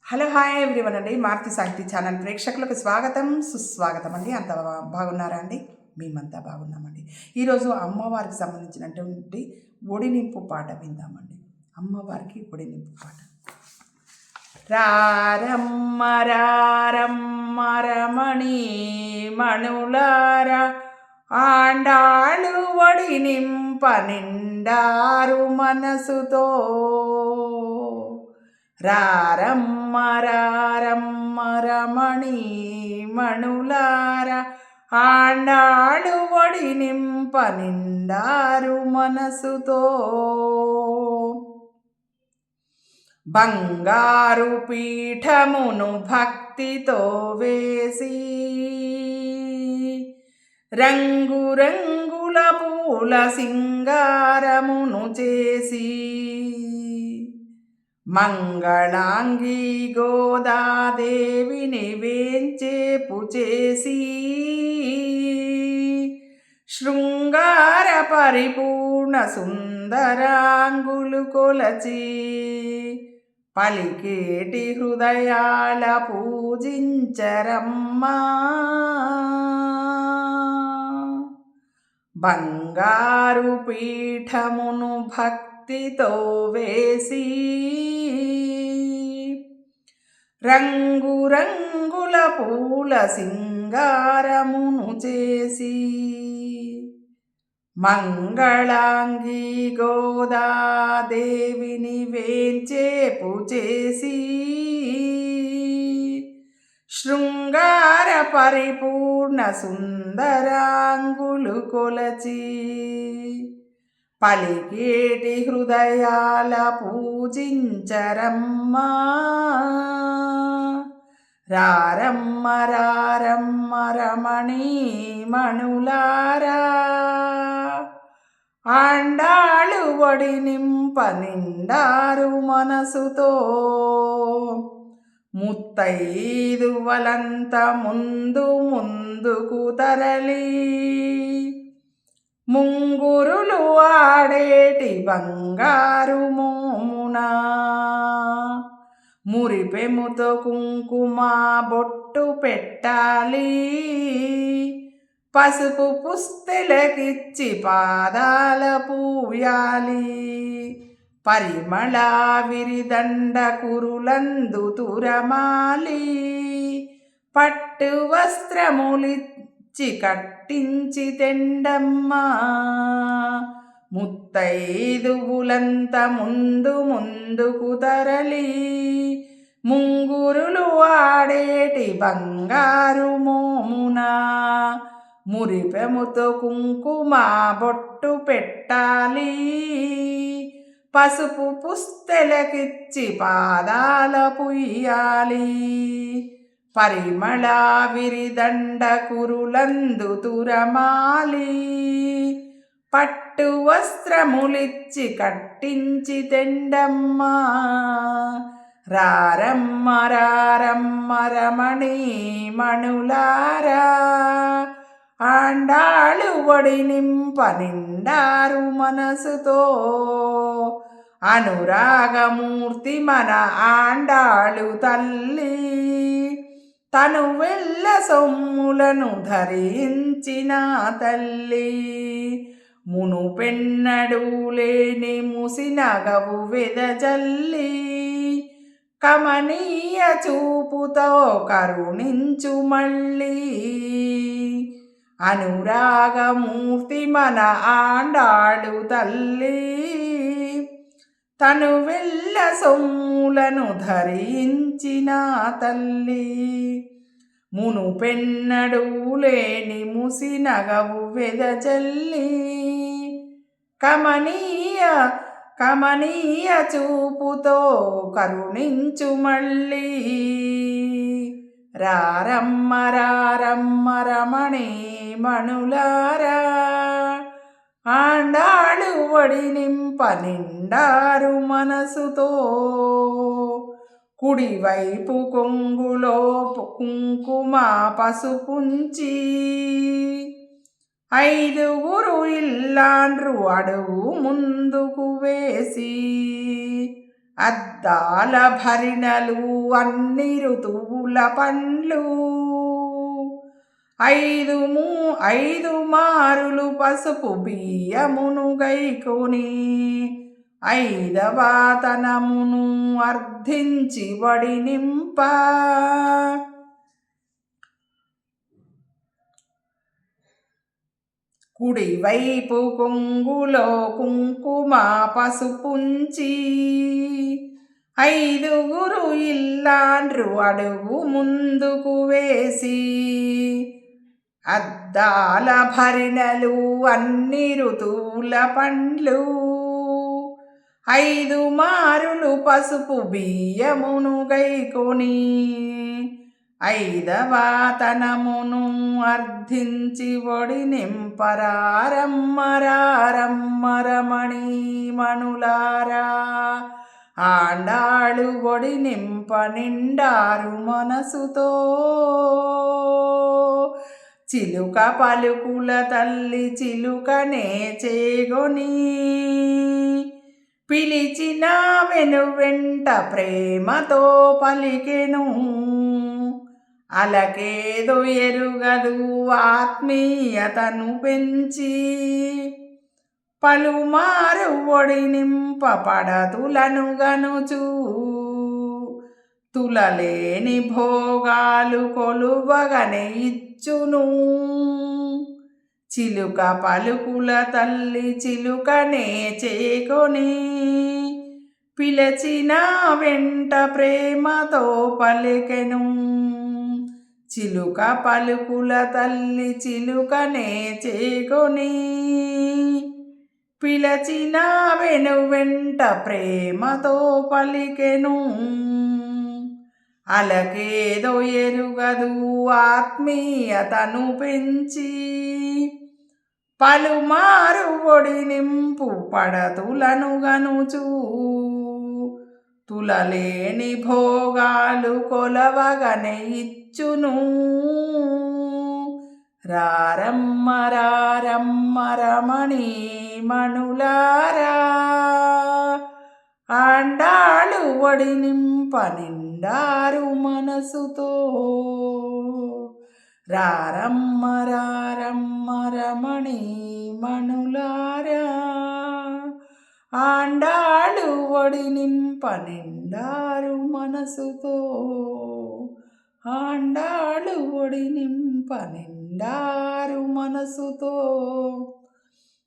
Hello hi everyone అండి. మారుతి సాహితీ channel ప్రేక్షకులకు స్వాగతం సుస్వాగతం అండి. అంత బాగున్నారా అండి? మేమంతా బాగున్నామండి. ఈరోజు అమ్మవారికి సంబంధించినటువంటి ఒడినింపు పాట విందామండి. అమ్మవారికి ఒడినింపు పాట. రారమ్మ రారమ్మ రమణి మణులారా ఆండాళ్ళు ఒడినింప నిండారు మనసుతో. రారమ్మ రారమ్మ రమణి మణులార ఆండాళ్ళు ఒడినింప నిండారు మనసుతో. బంగారు పీఠమును భక్తితో వేసి రంగురంగుల పూల సింగారమును చేసి మంగళాంగి గోదాదేవిని వేంచేపు చేసి శృంగార పరిపూర్ణ సుందరాంగులు కొలచి పలికేటి హృదయాల పూజించరమ్మా. బంగారు పీఠమును భక్తితో వేసి రంగురంగుల పూల సింగారమును చేసి మంగళాంగి గోదాదేవిని వేంచేపు చేసి శృంగార పరిపూర్ణ సుందరాంగులు కొలచి పలికేటి హృదయాల పూజించరమ్మా. రారమ్మ రారమ్మ రమణి మణులారా ఆండాళ్ళు ఒడినింప నిండారు మనసుతో. ముత్తైదువలంత ముందుకు తరలి ముంగురులు ఆడేటి బంగారు మోమున మురిపెముతో కుంకుమ బొట్టు పెట్టాలి. పసుపు పుస్తెలకిచ్చి పాదాల పూయాలి. పరిమళ విరిదండ కురులందు తురమాలి. పట్టు వస్త్రములిచ్చి కట్టించి తెండమ్మా. ముత్తైదువులంత ముందుకు తరలి ముంగురులు ఆడేటి బంగారు మోమున మురిపెముతో కుంకుమ బొట్టు పెట్టాలి. పసుపు పుస్తెలకిచ్చి పాదాల పుయ్యాలి. పరిమళ విరిదండ కురులందు తురమాలి. పట్టు వస్త్రములిచ్చి కట్టించి తెండమ్మా. రారమ్మ రారమ్మ రమణి మణులారా ఆండాళ్ళు ఒడినింప నిండారు మనసుతో. అనురాగమూర్తి మన ఆండాళ్ళు తల్లి తను వెళ్ళ సొమ్ములను ధరించిన తల్లి. మునుపెన్నడూ లేని ముసినగవు వెదజల్లి కమనీయ చూపుతో కరుణించు మళ్ళీ. అనురాగమూర్తి మన ఆండాళ్ళు తల్లి తను వెళ్ళ సొమ్ములను ధరించిన తల్లి. మునుపెన్నడూ లేని ముసినగవు వెదజల్లి కమనీయ చూపుతో కరుణించు మళ్ళీ. రారమ్మ రారమ్మ రమణి మణులారా ఆండాళ్ళు ఒడినింప నిండారు మనసుతో. కుడివైపు కొంగులో కుంకుమ పసుపుంచి ఐదుగురు ఇల్లాండ్రు అడుగు ముందుకు వేసి అద్దాల భరిణలు అన్ని ఋతువుల పండ్లు ఐదు మారులు పసుపు బియ్యమును గైకొని ఐదవ తనమును అర్థించి వడి నింప కుడి వైపు కొంగులో కుంకుమ పసుపుంచి ఐదుగురు ఇల్లాండ్రు అడుగు ముందుకు వేసి అద్దాల భరిణలు అన్ని ఋతువుల పండ్లు ఐదు మారులు పసుపు బియ్యమును గైకొని ఐదవ తనమును అర్థించి ఒడి నింపరారమ్మరమ్మరమణి మణులారా ఆండాళు ఒడి నింప నిండారు మనసుతో చిలుక పలుకుల తల్లి చిలుకనే చేగొని పిలిచిన వెనువెంట ప్రేమతో పలికెను అలకేదో ఎరుగదు ఆత్మీయతను పెంచి పలుమారు ఒడి నింప పడతులను గనుచు తులలేని భోగాలు కొలువగనే ఇచ్చును చిలుక పలుకుల తల్లి చిలుకనే చేకొని పిలచిన వెంట ప్రేమతో పలికెను చిలుక పలుకుల తల్లి చిలుకనే చేకొని పిలచిన వెనువెంట ప్రేమతో పలికెను అలకేదో ఎరుగదు ఆత్మీయతను పెంచి పలుమారు ఒడి నింపు పడతులను గనుచు తులలేని భోగాలు కొలవగనే ఇచ్చును రారమ్మరమణి మణులారా ఆండాళు ఒడి నింప నిండారు మనసుతో రారమ్మరమణి మణులారా ఆండాళు ఒడి నింప నిండారు మనసుతో ఆండాళు ఒడి నింప నిండారు మనసుతో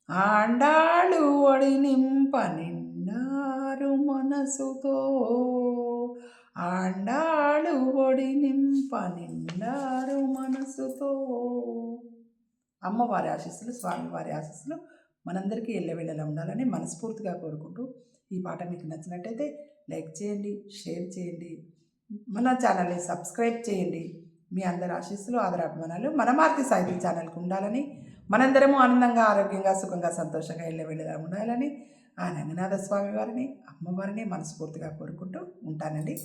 ఆండాళు ఒడి నింప నిండారు మనసుతో ఆండాళు ఒడి నింప నిండారు మనసుతో. అమ్మవారి ఆశీస్సులు స్వామివారి ఆశీస్సులు మనందరికీ ఎల్లవేళలా ఉండాలని మనస్ఫూర్తిగా కోరుకుంటూ ఈ పాట మీకు నచ్చినట్టయితే లైక్ చేయండి, షేర్ చేయండి, మన ఛానల్ని సబ్స్క్రైబ్ చేయండి. మీ అందరి ఆశీస్సులు ఆదరాభిమానాలు మన మార్తి సాహిత్య ఛానల్కి ఉండాలని, మనందరము ఆనందంగా ఆరోగ్యంగా సుఖంగా సంతోషంగా ఎల్లవేళలా ఉండాలని ఆ రంగనాథ స్వామి వారిని అమ్మవారిని మనస్ఫూర్తిగా కోరుకుంటూ ఉంటానండి.